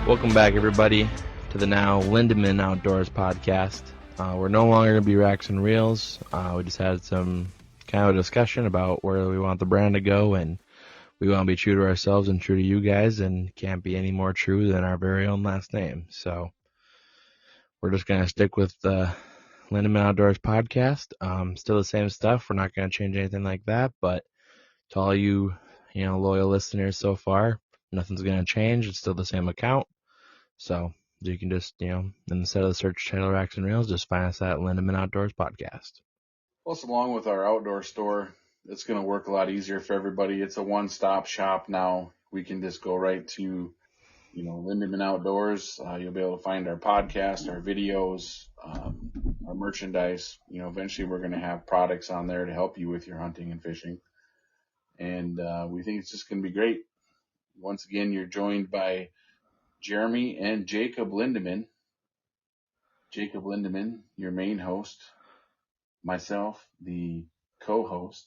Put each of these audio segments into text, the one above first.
Welcome back, everybody, to the now Lindemann Outdoors podcast. We're no longer going to be Racks and Reels. We just had some kind of a discussion about where we want the brand to go, and we want to be true to ourselves and true to you guys, and can't be any more true than our very own last name. So we're just going to stick with the Lindemann Outdoors podcast. Still the same stuff. We're not going to change anything like that, but to all you, loyal listeners so far, nothing's going to change. It's still the same account. So you can just, instead of the search channel Racks and Reels, just find us at Lindemann Outdoors Podcast. Plus, along with our outdoor store, it's going to work a lot easier for everybody. It's a one-stop shop now. We can just go right to, Lindemann Outdoors. You'll be able to find our podcast, our videos, our merchandise. Eventually we're going to have products on there to help you with your hunting and fishing. And we think it's just going to be great. Once again, you're joined by Jeremy and Jacob Lindemann. Jacob Lindemann, your main host. Myself, the co-host.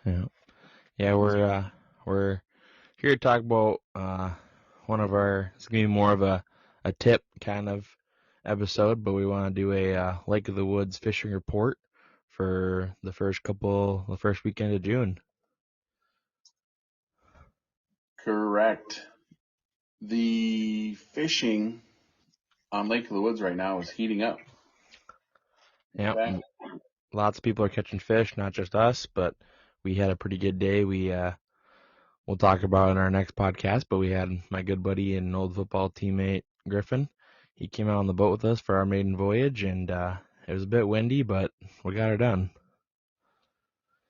Yeah, we're here to talk about it's gonna be more of a tip kind of episode, but we want to do a Lake of the Woods fishing report for the first weekend of June. Correct. The fishing on Lake of the Woods right now is heating up. Yeah, lots of people are catching fish, not just us, but we had a pretty good day. We'll talk about it in our next podcast, but we had my good buddy and old football teammate, Griffin. He came out on the boat with us for our maiden voyage, and it was a bit windy, but we got her done.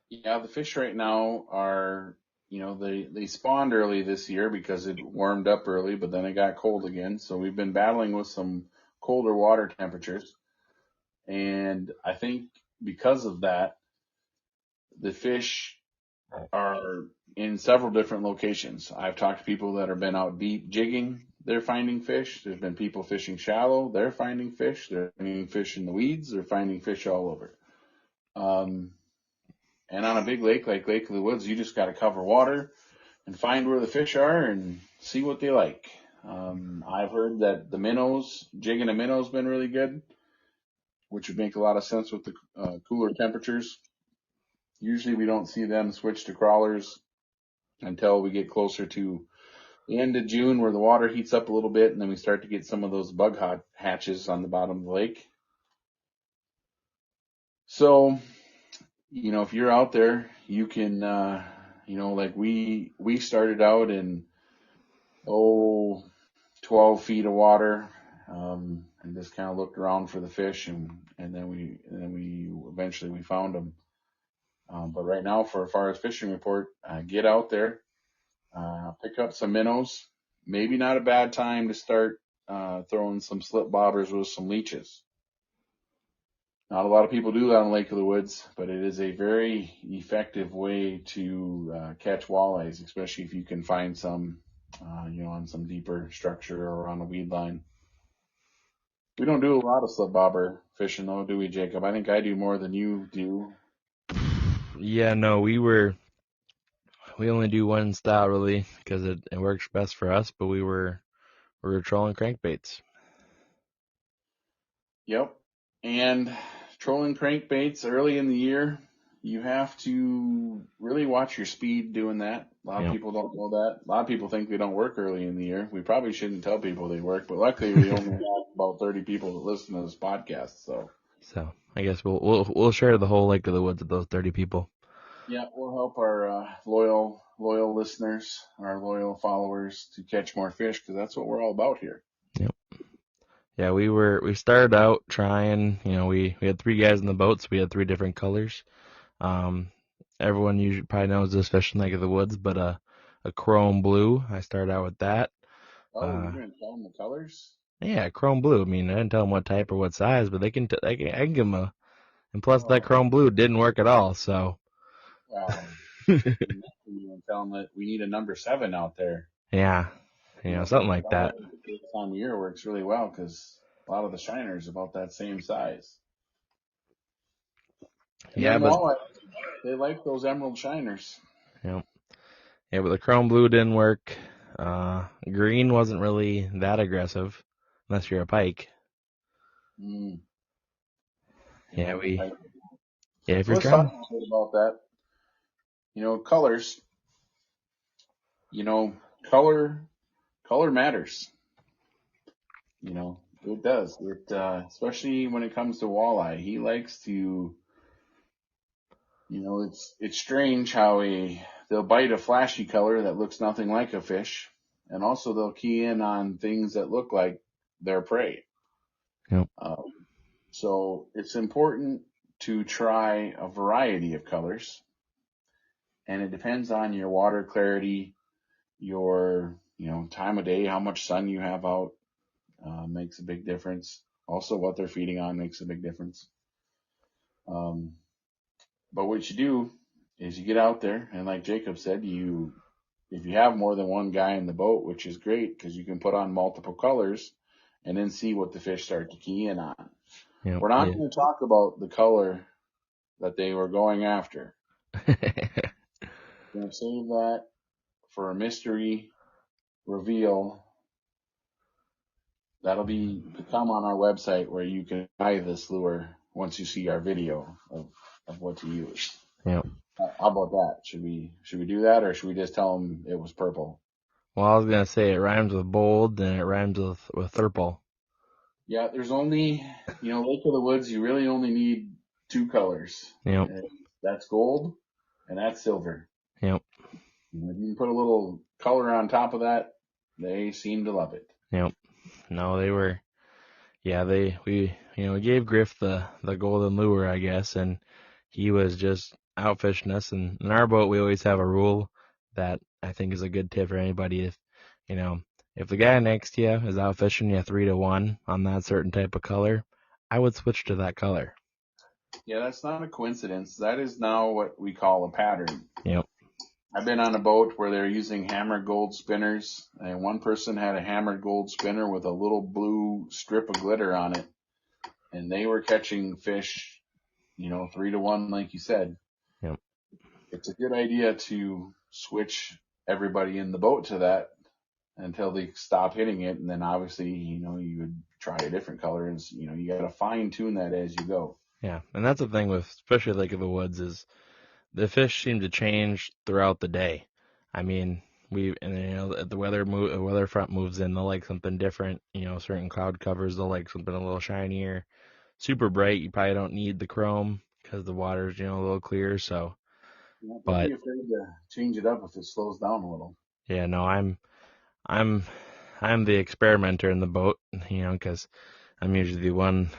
Yeah, the fish right now are, they spawned early this year because it warmed up early, but then it got cold again. So we've been battling with some colder water temperatures. And I think because of that, the fish are in several different locations. I've talked to people that have been out deep jigging. They're finding fish. There's been people fishing shallow. They're finding fish. They're finding fish in the weeds. They're finding fish all over. And on a big lake like Lake of the Woods, you just got to cover water and find where the fish are and see what they like. I've heard that the minnows, jigging a minnow has been really good, which would make a lot of sense with the cooler temperatures. Usually we don't see them switch to crawlers until we get closer to the end of June where the water heats up a little bit and then we start to get some of those bug hatches on the bottom of the lake. So, if you're out there, you can, like we started out in, 12 feet of water, and just kind of looked around for the fish and then we eventually found them. But right now, for as far as fishing report, get out there, pick up some minnows. Maybe not a bad time to start throwing some slip bobbers with some leeches. Not a lot of people do that on Lake of the Woods, but it is a very effective way to catch walleyes, especially if you can find some, on some deeper structure or on a weed line. We don't do a lot of slip bobber fishing, though, do we, Jacob? I think I do more than you do. Yeah, no, we only do one style really because it works best for us, but we were trolling crankbaits. Yep. And trolling crankbaits early in the year, you have to really watch your speed doing that. A lot of people don't know that. A lot of people think they don't work early in the year. We probably shouldn't tell people they work, but luckily we only have about 30 people that listen to this podcast. So I guess we'll share the whole Lake of the Woods with those 30 people. Yeah, we'll help our loyal listeners, our loyal followers to catch more fish because that's what we're all about here. Yep. Yeah, we started out trying, we had 3 guys in the boat, so we had 3 different colors. Everyone usually probably knows this fish in Lake of the Woods, but a chrome blue. I started out with that. Oh, you're going to tell them the colors? Yeah, chrome blue. I mean, I didn't tell them what type or what size, but I can give them and plus that chrome blue didn't work at all, so. You tell them that we need a number 7 out there. Yeah, something like that. This time of year works really well because a lot of the shiners about that same size. And but they like those emerald shiners. Yeah, but the chrome blue didn't work. Green wasn't really that aggressive, unless you're a pike. Mm, Yeah, I, if so you're let's talk trying, a bit about that. Colors. Color matters. It does. It especially when it comes to walleye. He likes to. It's strange how they'll bite a flashy color that looks nothing like a fish, and also they'll key in on things that look like their prey. yep, Uh, so it's important to try a variety of colors, and it depends on your water clarity, your time of day, how much sun you have out, makes a big difference. Also, what they're feeding on makes a big difference. Um, but what you do is you get out there, and like Jacob said, if you have more than one guy in the boat, which is great because you can put on multiple colors and then see what the fish start to key in on. yep, We're not going to talk about the color that they were going after. We're going to save that for a mystery reveal. That'll become on our website where you can buy this lure once you see our video of what to use. yep. How about that? Should we do that, or should we just tell them it was purple? Well, I was gonna say it rhymes with bold and it rhymes with thurple. Yeah, there's only Lake of the Woods. You really only need two colors. Yep, And that's gold and that's silver. yep, If you can put a little color on top of that, they seem to love it. yep. No, they were. Yeah, we gave Griff the golden lure, I guess, and he was just out fishing us. And in our boat, we always have a rule that I think is a good tip for anybody. You know, if the guy next to you is out fishing you 3-1 on that certain type of color, I would switch to that color. Yeah, that's not a coincidence. That is now what we call a pattern. Yep, I've been on a boat where they're using hammered gold spinners, and one person had a hammered gold spinner with a little blue strip of glitter on it, and they were catching fish, 3-1, like you said. yep. It's a good idea to switch everybody in the boat to that until they stop hitting it, and then obviously, you would try a different color, and you got to fine tune that as you go. Yeah, and that's the thing with especially Lake of the Woods is the fish seem to change throughout the day. I mean, the weather front moves in, they'll like something different. Certain cloud covers they'll like something a little shinier. Super bright, you probably don't need the chrome because the water's a little clear. So, Yeah, don't but be afraid to change it up if it slows down a little. yeah, no, I'm I'm the experimenter in the boat. Because I'm usually the one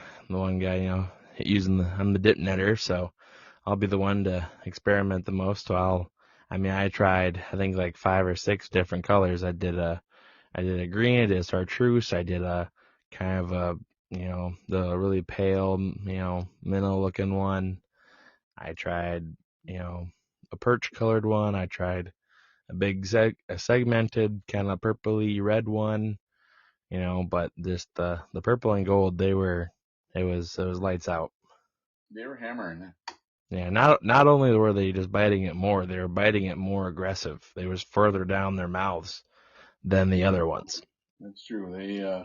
guy using I'm the dip netter, so I'll be the one to experiment the most. So I tried, I think like 5 or 6 different colors. I did a green, I did a chartreuse, I did a kind of the really pale, minnow looking one. I tried, you know, a perch colored one. I tried a segmented kind of purpley red one, but just the purple and gold, it was lights out. They were hammering it. Yeah, not only were they just biting it more, they were biting it more aggressive. They was further down their mouths than the other ones. That's true. They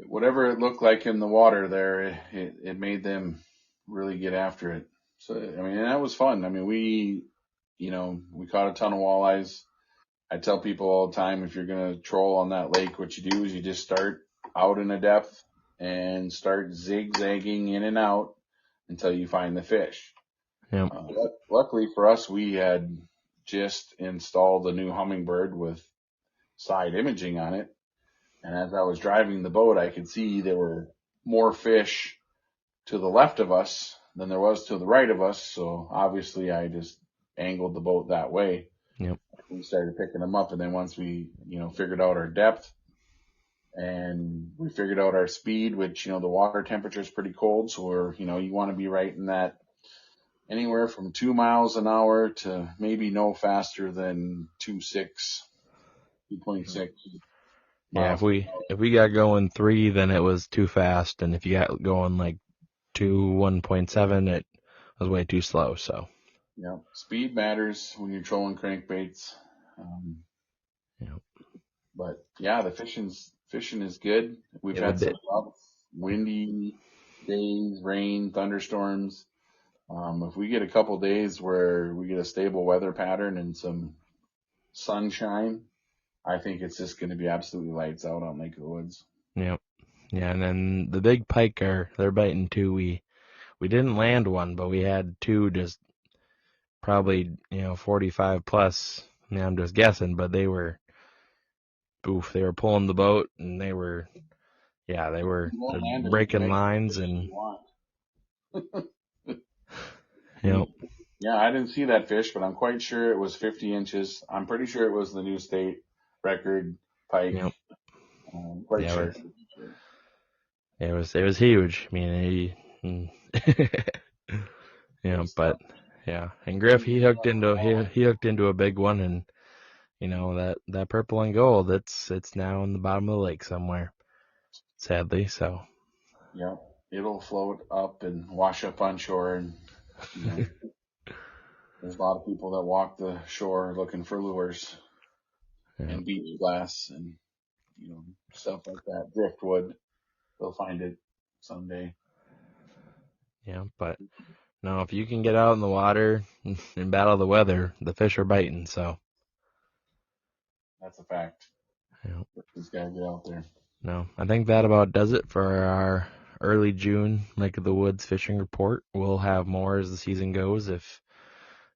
whatever it looked like in the water there, it made them really get after it. So I mean, and that was fun. I mean, we caught a ton of walleyes. I tell people all the time, if you're gonna troll on that lake, what you do is you just start out in a depth and start zigzagging in and out until you find the fish. Yep, Luckily for us, we had just installed a new Hummingbird with side imaging on it. And as I was driving the boat, I could see there were more fish to the left of us than there was to the right of us. So obviously I just angled the boat that way. yep, We started picking them up. And then once we, figured out our depth and we figured out our speed, which, the water temperature is pretty cold. So you want to be right in that anywhere from 2 miles an hour to maybe no faster than 2.6 yeah. If miles per we if we got going 3, then it was too fast, and if you got going like 1.7, it was way too slow. So Yeah, speed matters when you're trolling crankbaits. Um, Yep. But yeah, the fishing is good. We've Yeah, the had some bit. rough, windy days, rain, thunderstorms. If we get a couple days where we get a stable weather pattern and some sunshine, I think it's just going to be absolutely lights out on Lake of the Woods. Yep. Yeah, and then the big pike they're biting too. We didn't land one, but we had two just probably 45 plus. I mean, I'm just guessing, but they were pulling the boat and they were You won't land them. You can breaking make them lines fish if and you want. yep Yeah, I didn't see that fish, but I'm quite sure it was 50 inches. I'm pretty sure it was the new state record pike. yep Quite yeah sure. it was huge. I mean Good but stuff. yeah, and Griff he hooked into a big one, and that purple and gold it's now in the bottom of the lake somewhere, sadly. So Yep. It'll float up and wash up on shore, and you know, there's a lot of people that walk the shore looking for lures yeah and beach glass and stuff like that. Driftwood. They'll find it someday. yeah, but no, if you can get out in the water and battle the weather, the fish are biting. So That's a fact. yeah. Just gotta get out there. No, I think that about does it for our early June Lake of the Woods fishing report. We'll have more as the season goes. If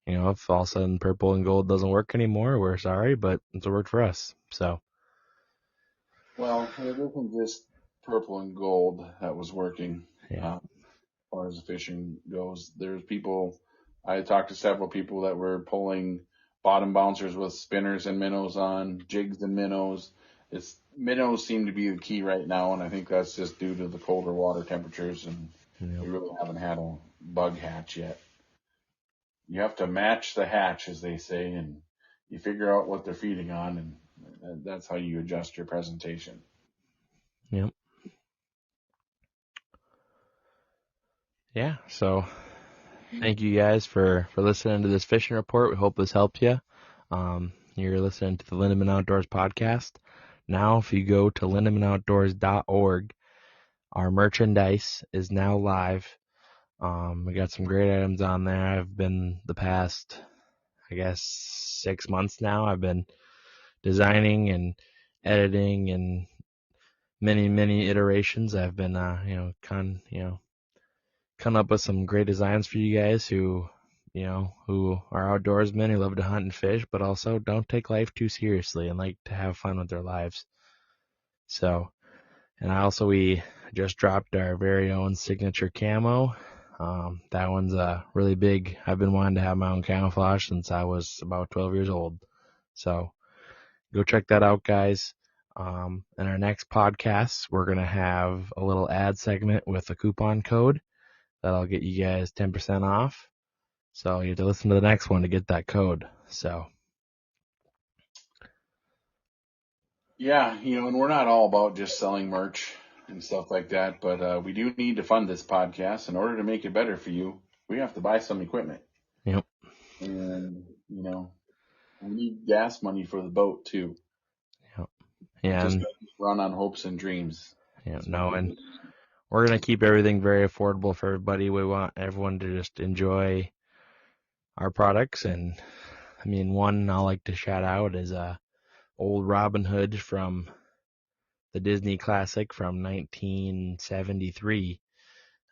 all of a sudden purple and gold doesn't work anymore, we're sorry, but it's worked for us. So Well, it isn't just purple and gold that was working. yeah, As far as the fishing goes, there's people. I talked to several people that were pulling bottom bouncers with spinners and minnows on, jigs and minnows. Minnows seem to be the key right now, and I think that's just due to the colder water temperatures, and yep, we really haven't had a bug hatch yet. You have to match the hatch, as they say, and you figure out what they're feeding on, and that's how you adjust your presentation. yep, yeah. So thank you guys for listening to this fishing report. We hope this helped you. You're listening to the Lindeman Outdoors podcast. Now, if you go to lindemanoutdoors.org, our merchandise is now live. We got some great items on there. I've been the past, I guess, 6 months now. I've been designing and editing and many iterations. I've been, come up with some great designs for you guys who are outdoorsmen who love to hunt and fish, but also don't take life too seriously and like to have fun with their lives. So, and we just dropped our very own signature camo. That one's really big. I've been wanting to have my own camouflage since I was about 12 years old. So go check that out, guys. In our next podcast, we're going to have a little ad segment with a coupon code that'll get you guys 10% off. So you have to listen to the next one to get that code. So Yeah, and we're not all about just selling merch and stuff like that, but we do need to fund this podcast. In order to make it better for you, we have to buy some equipment. yep, And, we need gas money for the boat too. yep, It yeah, just and doesn't run on hopes and dreams. yeah, That's what no, we and do. we're gonna keep everything very affordable for everybody. We want everyone to just enjoy our products, and I mean, one I like to shout out is old Robin Hood from the Disney classic from 1973.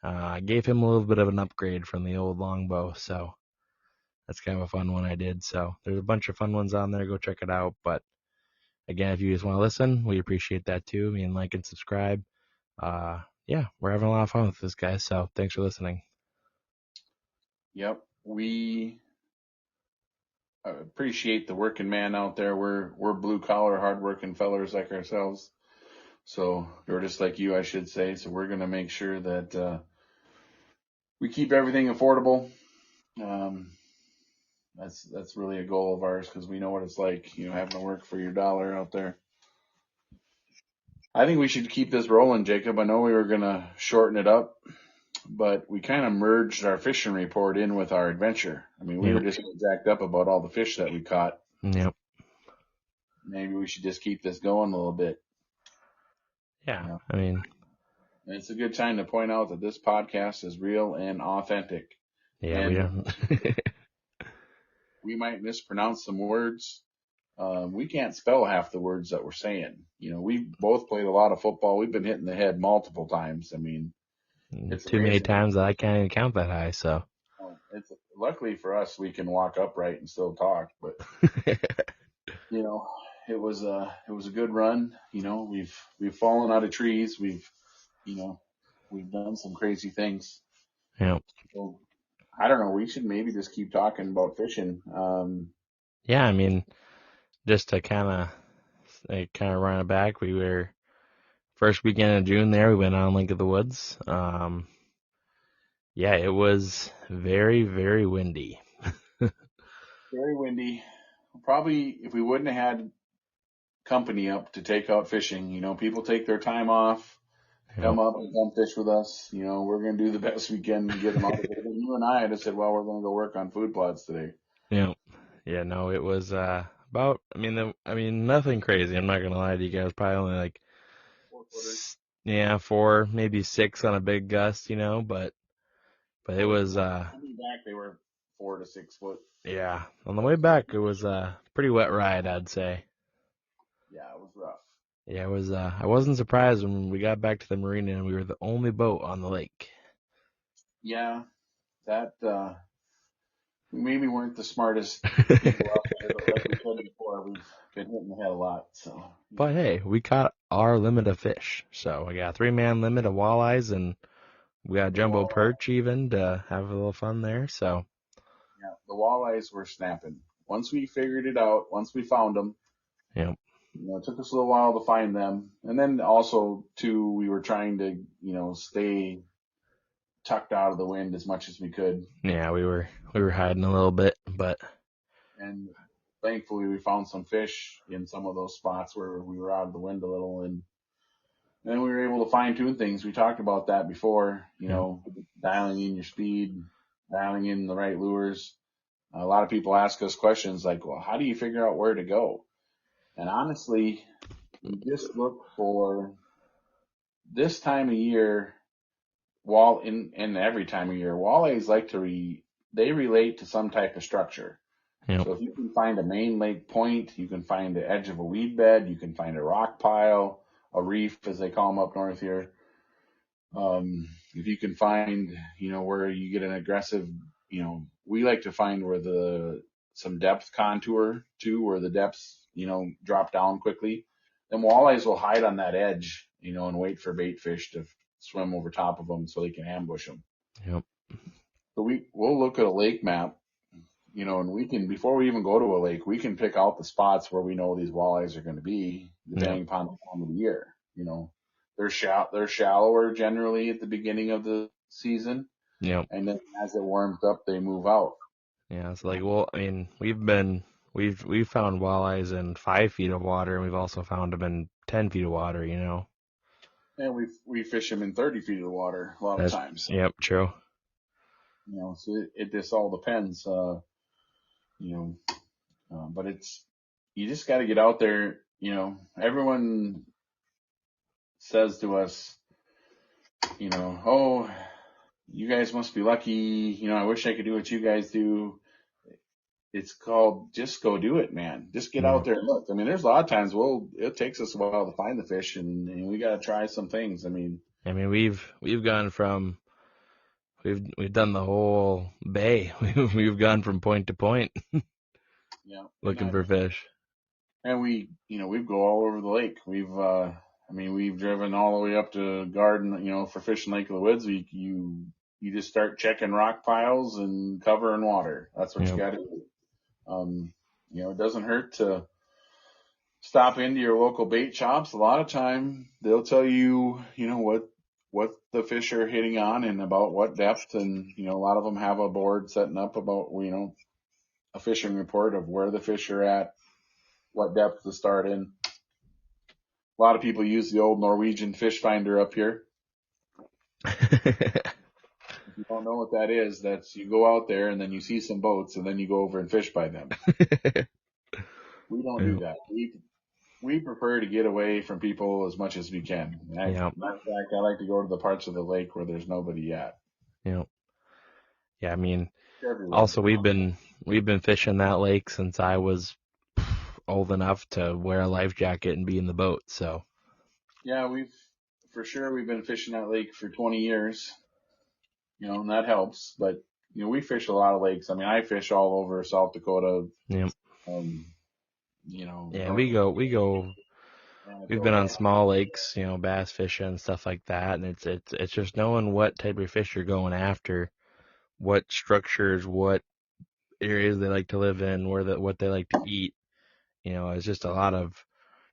I gave him a little bit of an upgrade from the old longbow, so that's kind of a fun one I did. So there's a bunch of fun ones on there. Go check it out. But again, if you just want to listen, we appreciate that too. I mean, like and subscribe. Yeah, we're having a lot of fun with this, guys. So thanks for listening. Yep. We appreciate the working man out there. We're blue collar, hardworking fellers like ourselves. So we're just like you, I should say. So we're gonna make sure that we keep everything affordable. Um, that's really a goal of ours because we know what it's like, having to work for your dollar out there. I think we should keep this rolling, Jacob. I know we were gonna shorten it up, but we kind of merged our fishing report in with our adventure. I mean, we were Yep. just jacked up about all the fish that we caught. Yep. maybe we should just keep this going a little bit. Yeah, You know, I mean, and it's a good time to point out that this podcast is real and authentic. yeah, we And don't. we might mispronounce some words. We can't spell half the words that we're saying. We both played a lot of football. We've been hit in the head multiple times. I mean, it's Too many amazing. times that I can't even count that high. So. It's luckily for us, we can walk upright and still talk. But you know, it was a good run. We've fallen out of trees. You know, we've done some crazy things. Yeah. So I don't know. We should maybe just keep talking about fishing. Yeah, I mean, just to kind of run it back, we were first weekend of June there. We went on Lake of the Woods. Yeah, it was very, very windy. Very windy. Probably if we wouldn't have had company up to take out fishing, people take their time off, Yep. come up and come fish with us. We're going to do the best we can to get them out. But you and I just said, well, we're going to go work on food plots today. Yep. Yeah, no, it was about. I mean, nothing crazy. I'm not gonna lie to you guys. Probably only like, 4 footers. yeah, 4, maybe 6 on a big gust, but it was Coming back, they were 4 to 6 foot. yeah. On the way back, it was a pretty wet ride, I'd say. Yeah, it was rough. Yeah, it was. I wasn't surprised when we got back to the marina and we were the only boat on the lake. Yeah, that we maybe weren't the smartest people out there, but like we said before, we've been hitting the head a lot. So But hey, we caught our limit of fish. So we got a 3-man limit of walleyes and we got the jumbo walleye, perch even to have a little fun there. So yeah, the walleyes were snapping. Once we figured it out, once we found them, yeah, it took us a little while to find them, and then also too, we were trying to stay tucked out of the wind as much as we could, yeah, we were hiding a little bit, but and thankfully we found some fish in some of those spots where we were out of the wind a little, and then we were able to fine tune things. We talked about that before, yeah, dialing in your speed, dialing in the right lures. A lot of people ask us questions like, well, how do you figure out where to go? And honestly, you just look for this time of year, in every time of year, walleyes like they relate to some type of structure. yeah, So if you can find a main lake point, you can find the edge of a weed bed, you can find a rock pile, a reef, as they call them up north here. If you can find, where you get an aggressive, we like to find where some depth contour too, where the depths, drop down quickly. Then walleyes will hide on that edge, and wait for bait fish to swim over top of them so they can ambush them. yeah, So we'll look at a lake map, and we can, before we even go to a lake, we can pick out the spots where we know these walleyes are going to be, yeah, depending upon the time of the year. They're shallower generally at the beginning of the season, yeah, and then as it warms up, they move out. yeah. It's like, well, I mean, we've found walleyes in 5 feet of water, and we've also found them in 10 feet of water. And we fish them in 30 feet of water a lot of That's times. yep, true. So it just all depends. You know, but you just got to get out there. Everyone says to us, oh, you guys must be lucky. I wish I could do what you guys do. It's called just go do it, man. Just get Yeah. out there and look. I mean, there's a lot of times it takes us a while to find the fish, and we got to try some things. I mean, We've gone from we've done the whole bay. We've gone from point to point and looking for fish. we go all over the lake. We've driven all the way up to Garden, for fishing Lake of the Woods. You just start checking rock piles and cover and water. That's what you Yep. got to do. It doesn't hurt to stop into your local bait shops. A lot of time they'll tell you, what the fish are hitting on and about what depth. And, a lot of them have a board setting up about, a fishing report of where the fish are at, what depth to start in. A lot of people use the old Norwegian fish finder up here. If you don't know what that is, that's you go out there and then you see some boats and then you go over and fish by them. We don't do Yep. that. we prefer to get away from people as much as we can. Matter Yep. of fact, I like to go to the parts of the lake where there's nobody at. Yep. Yeah, I mean, Everywhere. also we've been fishing that lake since I was old enough to wear a life jacket and be in the boat. So, Yeah, we've been fishing that lake for 20 years, and that helps. But, we fish a lot of lakes. I mean, I fish all over South Dakota, yep. um, Yeah, north of we've been on Manitoba. small lakes, bass fishing and stuff like that, and it's just knowing what type of fish you're going after, what structures, what areas they like to live in, what they like to eat. It's just a lot of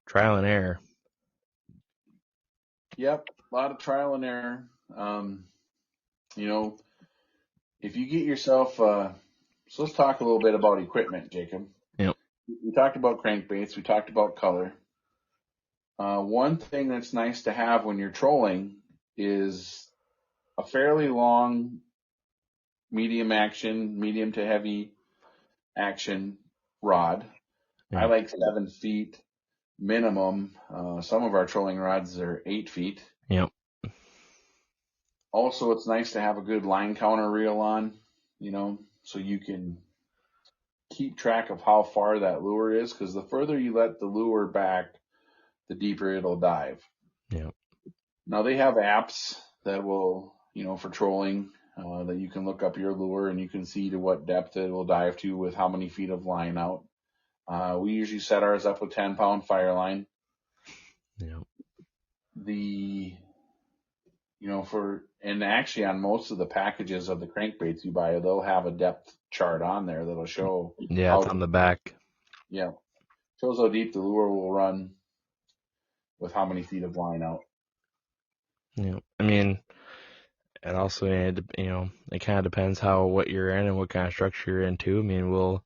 trial and error. Yep, a lot of trial and error. Um, you know, if you get yourself, so let's talk a little bit about equipment, Jacob. Yep. We talked about crankbaits. We talked about color. One thing that's nice to have when you're trolling is a fairly long, medium to heavy action rod. I Yep. like 7 feet minimum. Some of our trolling rods are 8 feet. Yep. Also, it's nice to have a good line counter reel on, so you can keep track of how far that lure is, because the further you let the lure back, the deeper it'll dive. Yep. Now they have apps that will, for trolling, that you can look up your lure and you can see to what depth it will dive to with how many feet of line out. We usually set ours up with 10-pound fire line. Yep. The, and actually on most of the packages of the crankbaits you buy, they'll have a depth chart on there that'll show Yeah, it's how, on the back. yeah, shows how deep the lure will run with how many feet of line out. Yep. I mean, it also, it kind of depends what you're in and what kind of structure you're into. I mean, we'll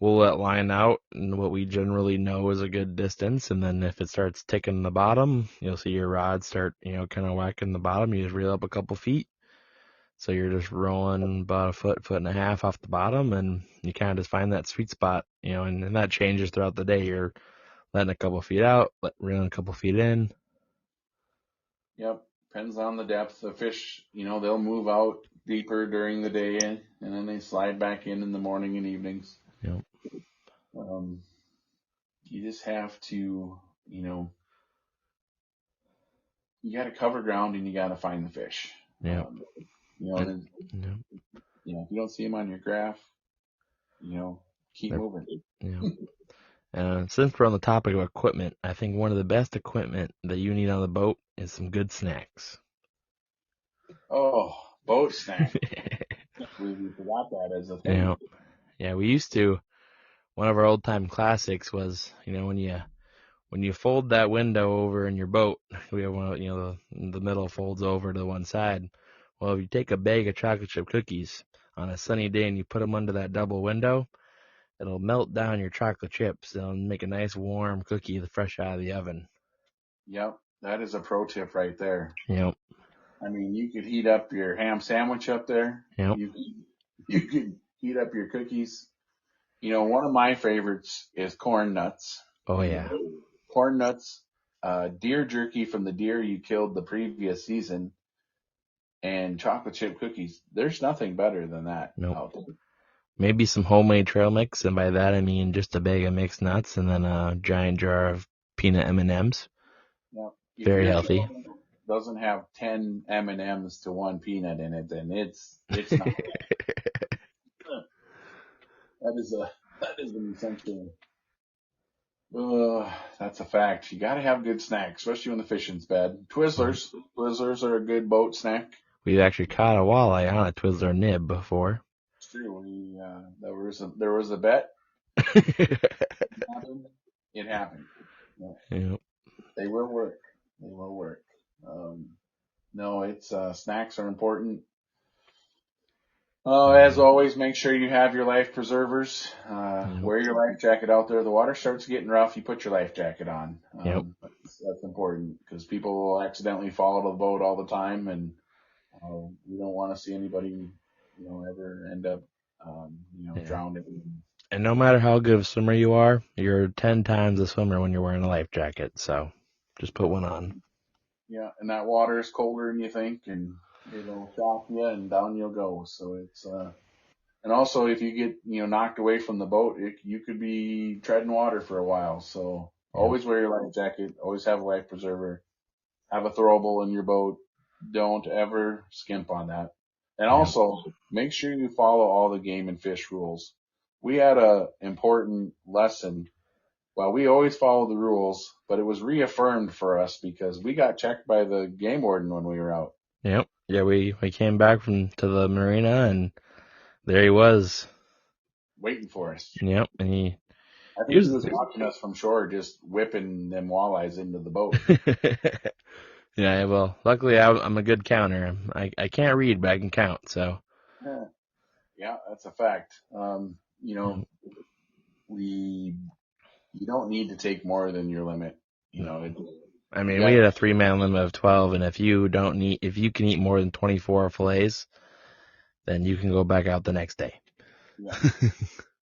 let line out and what we generally know is a good distance, and then if it starts ticking the bottom, you'll see your rod start, kind of whacking the bottom. You just reel up a couple feet, so you're just rolling about a foot and a half off the bottom, and you kind of just find that sweet spot, and that changes throughout the day. You're letting a couple feet out, reeling a couple feet in. Yep. Depends on the depth. The fish, they'll move out deeper during the day and then they slide back in the morning and evenings. Yep. Um, you just have to, you got to cover ground and you got to find the fish. Yep. And And, then, yep. if you don't see them on your graph, keep They're- moving. Yep. Since we're on the topic of equipment, I think one of the best equipment that you need on the boat is some good snacks. Oh, boat snack. We forgot that as a thing. Yeah, yeah. We used to. One of our old time classics was, when you fold that window over in your boat, we have one, the middle folds over to one side. Well, if you take a bag of chocolate chip cookies on a sunny day and you put them under that double window, it'll melt down your chocolate chips and make a nice warm cookie fresh out of the oven. Yep. That is a pro tip right there. Yep. I mean, you could heat up your ham sandwich up there. Yep. You could heat up your cookies. One of my favorites is corn nuts. Oh And yeah. corn nuts, deer jerky from the deer you killed the previous season, and chocolate chip cookies. There's nothing better than that Nope. out there. Maybe some homemade trail mix, and by that I mean just a bag of mixed nuts and then a giant jar of peanut M&Ms. Now, if Very your healthy. trail doesn't have 10 M&Ms to one peanut in it, then it's not. That is an essential. That's a fact. You got to have good snacks, especially when the fishing's bad. Yep. Twizzlers are a good boat snack. We've actually caught a walleye on a Twizzler nib before. It's true. There was a bet. It happened. It happened. Yeah, Yep. they will work. They will work. Um, no, it's snacks are important. As Mm, always, make sure you have your life preservers. Yep. Wear your life jacket out there. The water starts getting rough. You put your life jacket on. Yep. That's important because people will accidentally fall out of the boat all the time, and we don't want to see anybody, ever end up, Yeah. drowning. And no matter how good of a swimmer you are, you're 10 times a swimmer when you're wearing a life jacket. So just put one on. Yeah, and that water is colder than you think, and it'll shock you, and down you'll go. So it's and also if you get knocked away from the boat, you could be treading water for a while. So Yep. always wear your life jacket. Always have a life preserver. Have a throwable in your boat. Don't ever skimp on that. And Yep. also make sure you follow all the game and fish rules. We had a important lesson. Well, we always follow the rules, but it was reaffirmed for us because we got checked by the game warden when we were out Yep. Yeah, we came back to the marina and there he was. waiting for us. Yep. And I he think he was was watching us from shore, just whipping them walleyes into the boat. Yeah, well, luckily I'm a good counter. I can't read, but I can count, so. Yeah, that's a fact. Yep. We you don't need to take more than your limit. No. I You mean, we got had a 3-man limit of 12, and if you can eat more than 24 fillets, then you can go back out the next day. yeah.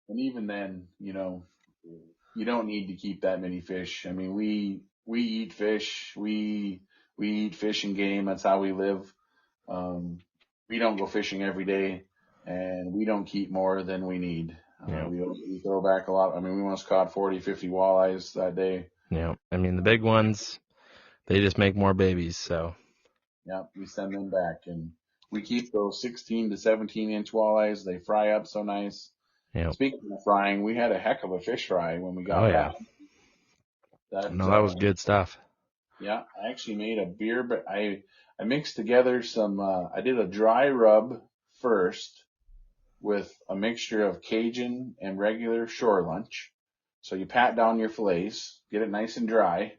And even then, you don't need to keep that many fish. I mean, we eat fish. We eat fish and game. That's how we live. Um, we don't go fishing every day, and we don't keep more than we need. Yeah. We throw back a lot. I mean, we once caught 40, 50 walleyes that day. Yeah. I mean, the big ones, they just make more babies, so. Yeah, we send them back, and we keep those 16 to 17-inch walleyes. They fry up so nice. Yeah. Speaking of frying, we had a heck of a fish fry when we Oh got yeah. back. That No, that was good stuff. Yeah, I actually made a beer, but I mixed together some. I did a dry rub first with a mixture of Cajun and regular shore lunch. So you pat down your fillets, get it nice and dry,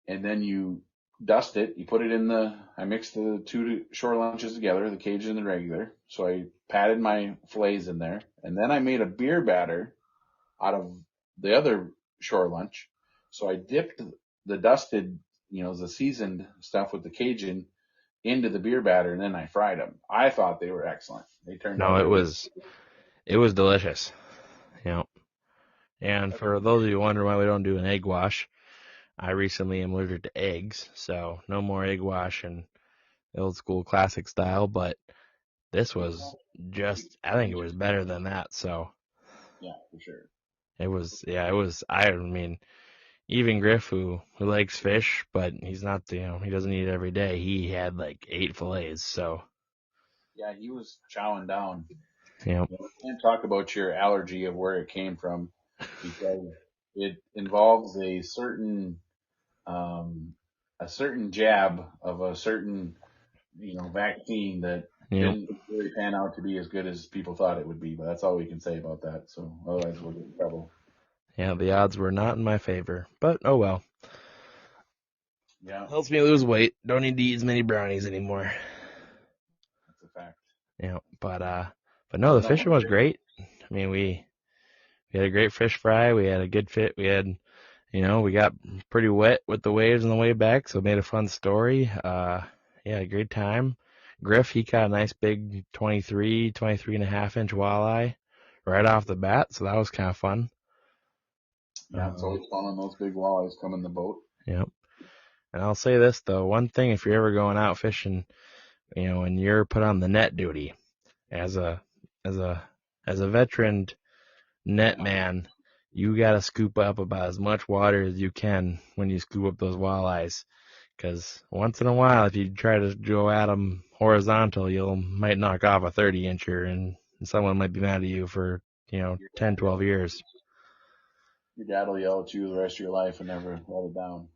and then you dust it. You put it in I mixed the two shore lunches together, the Cajun and the regular. So I patted my fillets in there, and then I made a beer batter out of the other shore lunch. So I dipped the dusted, the seasoned stuff with the Cajun into the beer batter, and then I fried them. I thought they were excellent. They turned No, out really. it was delicious. Yeah. And for those of you wondering why we don't do an egg wash, I recently am allergic to eggs, so no more egg wash and old school classic style, but this was I think it was better than that, so Yeah, for sure. I mean, even Griff, who likes fish, but he's not, he doesn't eat it every day, he had like 8 fillets, so, Yeah, he was chowing down. you know, You can't talk about your allergy of where it came from because it involves um, a certain jab of a certain vaccine that you know, didn't really pan out to be as good as people thought it would be. But that's all we can say about that. So otherwise we'll get in trouble. yeah, the odds were not in my favor, but oh well. Yeah, Helps me lose weight. Don't need to eat as many brownies anymore. that's a fact. But no, the No, fishing was great. I mean, we had a great fish fry. We had a good fit. We got pretty wet with the waves on the way back, so it made a fun story. Yeah, great time. Griff, he caught a nice big 23 and a half inch walleye right off the bat, so that was kind of fun. yeah, it's always fun when those big walleyes come in the boat. Yep. And I'll say this though, one thing if you're ever going out fishing, and you're put on the net duty as a as a as a veteran net man, you gotta scoop up about as much water as you can when you scoop up those walleyes. Because once in a while, if you try to go at them horizontal, you might knock off a 30-incher, and someone might be mad at you for 10, 12 years. Your dad will yell at you the rest of your life and never let it down.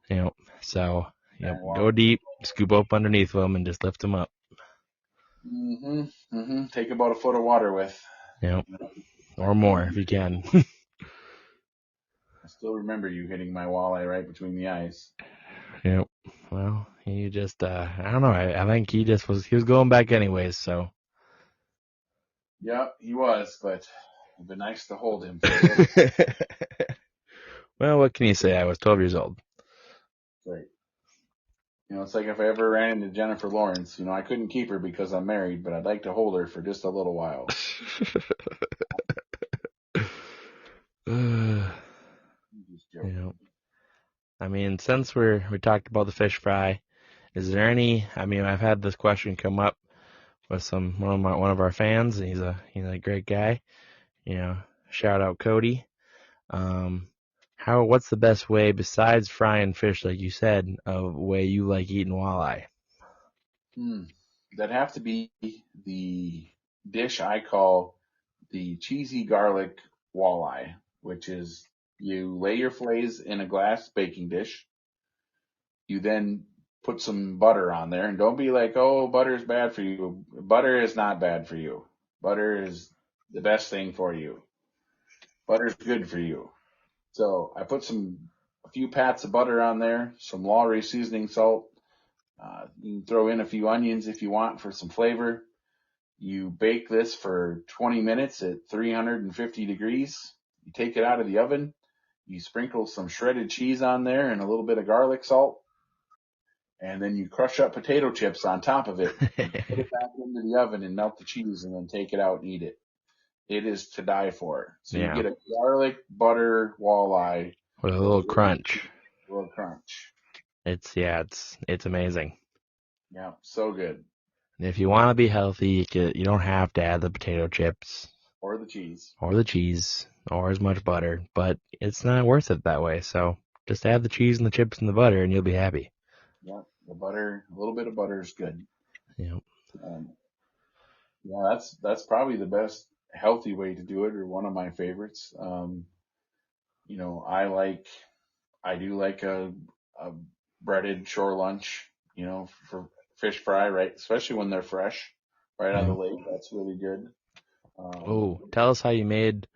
So Wow. go deep, scoop up underneath them, and just lift them up. Take about a foot of water with. Yep. You know, Or more if you can. I still remember you hitting my walleye right between the eyes. Yep. Well, he just I don't know. I think he was going back anyways. So. Yeah, he was, but it'd been nice to hold him for a little. Well, what can you say? I was 12 years old. Great. It's like if I ever ran into Jennifer Lawrence, I couldn't keep her because I'm married, but I'd like to hold her for just a little while. mean, since we talked about the fish fry, is there any? I mean, I've had this question come up with one of our fans. He's a great guy. You know, shout out Cody. Um, what's the best way besides frying fish, like you said, of way you like eating walleye? Hmm. That'd have to be the dish I call the cheesy garlic walleye, which is you lay your fillets in a glass baking dish. You then put some butter on there, and don't be like, oh, butter is bad for you. Butter is not bad for you. Butter is the best thing for you. Butter's good for you. So I put a few pats of butter on there, some Lawry seasoning salt. You can throw in a few onions if you want for some flavor. You bake this for 20 minutes at 350 degrees. You take it out of the oven. You sprinkle some shredded cheese on there and a little bit of garlic salt. And then you crush up potato chips on top of it. And put it back into the oven and melt the cheese and then take it out and eat it. It is to die for. So you Yeah, get a garlic butter walleye with a with a little crunch. little crunch. It's amazing. Yeah, so good. And if you want to be healthy, you don't have to add the potato chips Or the cheese. or the cheese or as much butter, but it's not worth it that way. So just add the cheese and the chips and the butter, and you'll be happy. Yeah, the butter, a little bit of butter is good. You Um, yeah, that's probably the best healthy way to do it, or one of my favorites. I do like a breaded shore lunch, for fish fry, right? Especially when they're fresh, right out of know. the lake. That's really good. Um, Oh, tell us how you made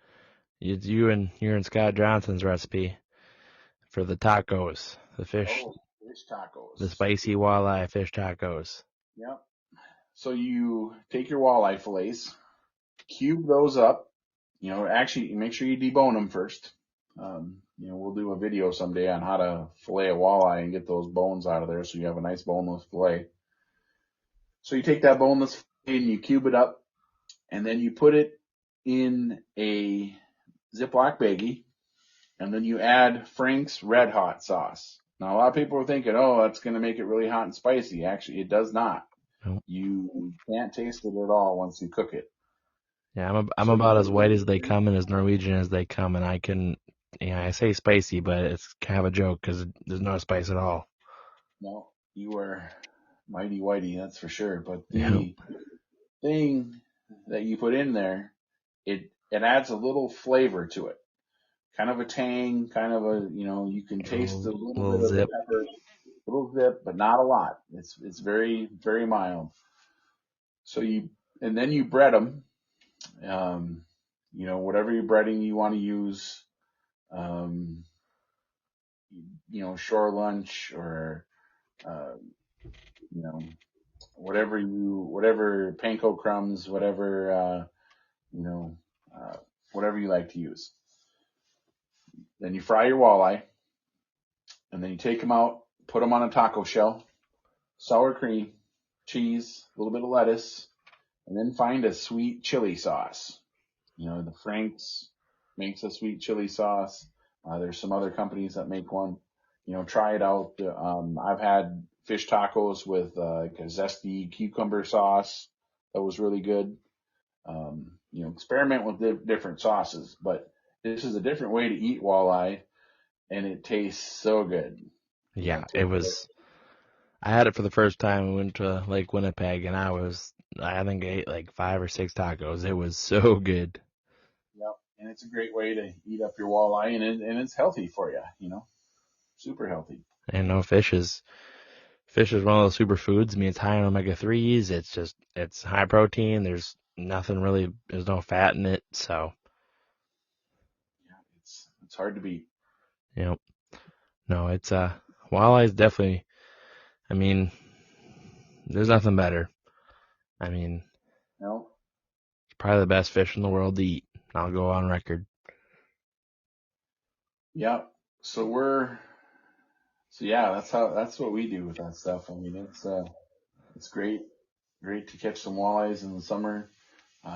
you and Scott Johnson's recipe for the tacos, Fish the tacos. spicy walleye fish tacos. Yep. So you take your walleye fillets, cube those up. Actually, make sure you debone them first. We'll do a video someday on how to fillet a walleye and get those bones out of there so you have a nice boneless fillet. So you take that boneless fillet and you cube it up, and then you put it in a Ziploc baggie, and then you add Frank's Red Hot sauce. Now, a lot of people are thinking, oh, that's going to make it really hot and spicy. Actually, it does not. Oh, You can't taste it at all once you cook it. yeah, I'm So about as white as they you, come and as Norwegian as they come, and I can, I say spicy, but it's kind of a joke because there's no spice at all. no, you are mighty whitey, that's for sure. But Yeah, the thing that you put in there, it adds a little flavor to it, kind of a tang, kind of you can a taste a little bit little of the zip. pepper, a little zip, but not a lot. It's very very mild. So and then you bread them. Um, whatever your breading you want to use. Um, shore lunch or uh, you know whatever panko crumbs, you know, uh, whatever you like to use. Then you fry your walleye, and then you take them out, put them on a taco shell, sour cream, cheese, a little bit of lettuce, and then find a sweet chili sauce. The Frank's makes a sweet chili sauce. There's some other companies that make one. Try it out. I've had fish tacos with like a zesty cucumber sauce that was really good. Experiment with different sauces, but this is a different way to eat walleye, and it tastes so good. Yeah, Take it it. was. I had it for the first time. We went to Lake Winnipeg, and I think I ate like 5 or 6 tacos. It was so good. Yep, and it's a great way to eat up your walleye, and it's healthy for you. Super healthy. And no fish is one of those superfoods. I mean, it's high in omega 3s. It's high protein. There's no fat in it. So, Yeah, it's hard to beat. you know, no, walleye is definitely, I mean, there's nothing better. I mean, No. it's probably the best fish in the world to eat. I'll go on record. Yep. So we're so yeah, that's what we do with that stuff. I mean, it's great to catch some walleyes in the summer.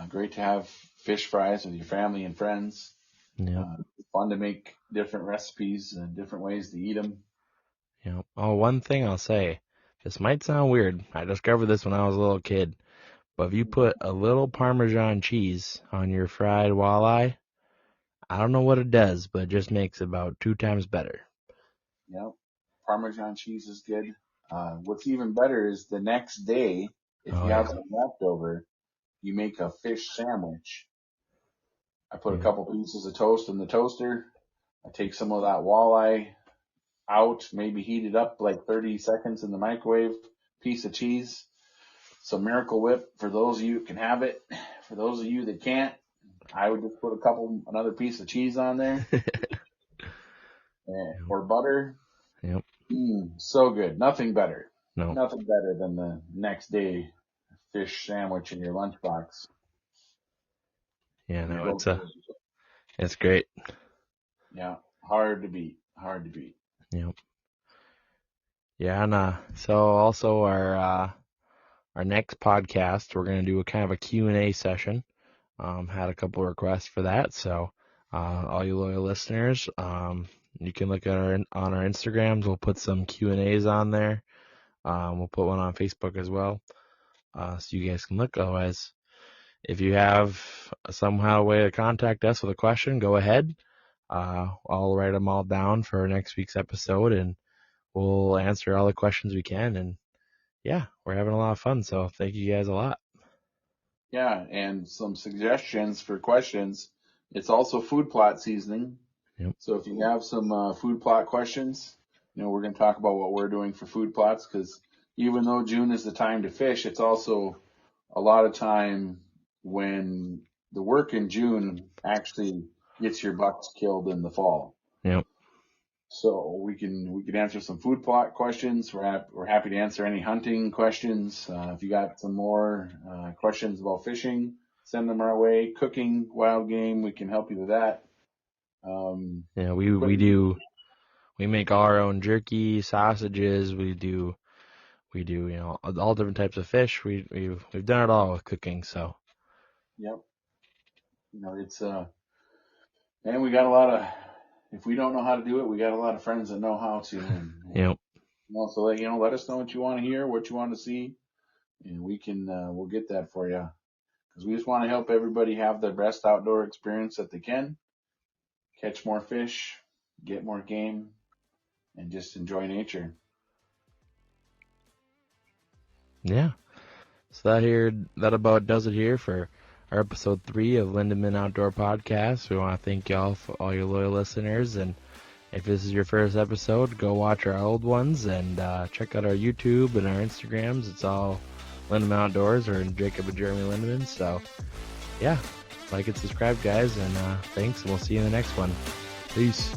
Great to have fish fries with your family and friends. Yep. Uh, Fun to make different recipes and different ways to eat them. You know, oh, one thing I'll say, this might sound weird. I discovered this when I was a little kid, but if you put a little Parmesan cheese on your fried walleye, I don't know what it does, but it just makes it about 2 times better. Yep. Parmesan cheese is good. What's even better is the next day, if Oh you have yeah, some leftover, you make a fish sandwich. I put a yeah, couple pieces of toast in the toaster. I take some of that walleye out, maybe heat it up like 30 seconds in the microwave, piece of cheese, some Miracle Whip for those of you who can have it. For those of you that can't, I would just put another piece of cheese on there, yep, or butter. yep, So good. Nothing better. no, Nothing better than the next day fish sandwich in your lunchbox yeah, when you're no, hoping. it's great. Yeah, hard to beat. Hard to beat. Yep, yeah, and so also our next podcast, we're gonna do a kind of a Q&A session. Had a couple requests for that, so all you loyal listeners, you can look at on our Instagrams. We'll put some Q&As on there. We'll put one on Facebook as well, so you guys can look. Otherwise, if you have somehow a way to contact us with a question, go ahead. I'll write them all down for next week's episode, and we'll answer all the questions we can. And yeah, we're having a lot of fun. So thank you guys a lot. Yeah, and some suggestions for questions. It's also food plot seasoning. Yep. So if you have some food plot questions, we're going to talk about what we're doing for food plots, because even though June is the time to fish, it's also a lot of time when the work in June actually gets your bucks killed in the fall. Yep. So we can answer some food plot questions. We're happy to answer any hunting questions. If you got some more questions about fishing, send them our way. Cooking wild game, we can help you with that. Yeah, we make all our own jerky, sausages. We do all different types of fish. We've done it all with cooking. So Yep. It's and we got a lot of. If we don't know how to do it, we got a lot of friends that know how to. And yep. so let us know what you want to hear, what you want to see, and we'll get that for you. Because we just want to help everybody have the best outdoor experience that they can, catch more fish, get more game, and just enjoy nature. Yeah. So that about does it here for our episode 3 of Lindemann Outdoor Podcast. We want to thank y'all for all your loyal listeners, and if this is your first episode, go watch our old ones and check out our YouTube and our Instagrams. It's all Lindemann Outdoors or Jacob and Jeremy Lindemann. So yeah, like and subscribe, guys, and thanks, and we'll see you in the next one. Peace.